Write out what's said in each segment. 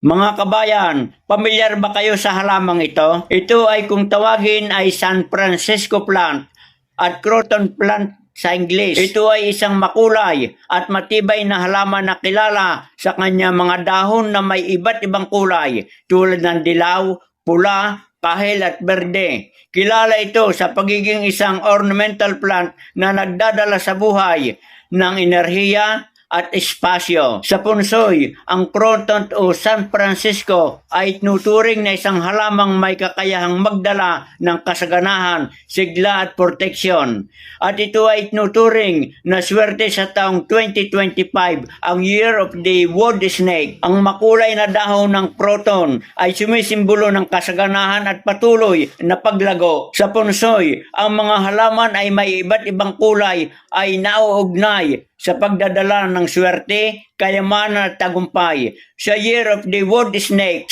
Mga kabayan, pamilyar ba kayo sa halamang ito? Ito ay kung tawagin ay San Francisco plant at croton plant sa Ingles. Ito ay isang makulay at matibay na halaman na kilala sa kanya mga dahon na may iba't ibang kulay tulad ng dilaw, pula, kahil at berde. Kilala ito sa pagiging isang ornamental plant na nagdadala sa buhay ng enerhiya at espasyo. Sa punsoy, ang croton o San Francisco ay tinuturing na isang halamang may kakayahang magdala ng kasaganahan, sigla at proteksyon. At ito ay tinuturing na swerte sa taong 2025, ang Year of the Wood Snake. Ang makulay na dahon ng croton ay sumisimbolo ng kasaganahan at patuloy na paglago. Sa punsoy, ang mga halaman ay may iba't ibang kulay ay nauugnay sa pagdadala ng swerte, kayamanan at tagumpay. Sa Year of the Wood Snake,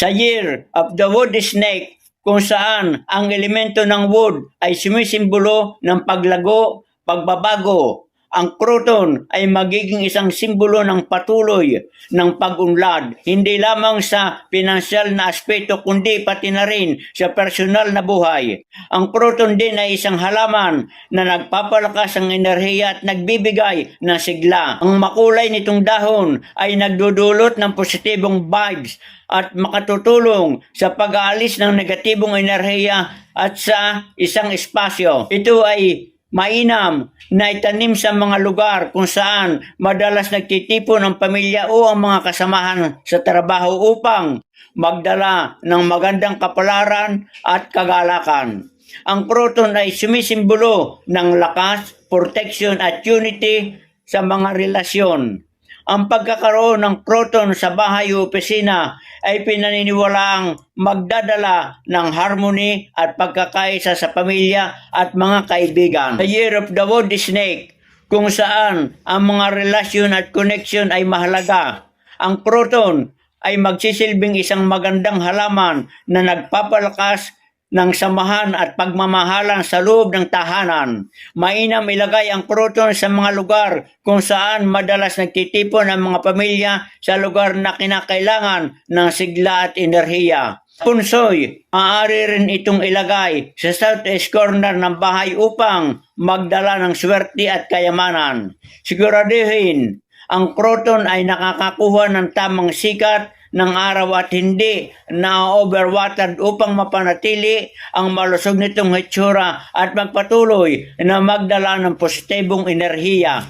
kung saan ang elemento ng wood ay sumisimbolo ng paglago, pagbabago. Ang croton ay magiging isang simbolo ng patuloy ng pag-unlad, hindi lamang sa pinansyal na aspeto kundi pati na rin sa personal na buhay. Ang croton din ay isang halaman na nagpapalakas ng enerhiya at nagbibigay ng sigla. Ang makulay nitong dahon ay nagdudulot ng positibong vibes at makatutulong sa pag-aalis ng negatibong enerhiya at sa isang espasyo. Ito ay mainam na itanim sa mga lugar kung saan madalas nagtitipon ang pamilya o ang mga kasamahan sa trabaho upang magdala ng magandang kapalaran at kagalakan. Ang croton ay sumisimbolo ng lakas, protection at unity sa mga relasyon. Ang pagkakaroon ng croton sa bahay o opisina ay pinaniniwalaang magdadala ng harmony at pagkakaisa sa pamilya at mga kaibigan. The Year of the Wood Snake, kung saan ang mga relasyon at connection ay mahalaga. Ang croton ay magsisilbing isang magandang halaman na nagpapalakas ng samahan at pagmamahalan sa loob ng tahanan. Mainam ilagay ang croton sa mga lugar kung saan madalas nagtitipon ang mga pamilya sa lugar na kinakailangan ng sigla at enerhiya. Punsoy, maaari rin itong ilagay sa southeast corner ng bahay upang magdala ng swerte at kayamanan. Siguraduhin, ang croton ay nakakakuha ng tamang sikat ng araw at hindi na overwatered upang mapanatili ang malusog nitong hitsura at magpatuloy na magdala ng positibong enerhiya.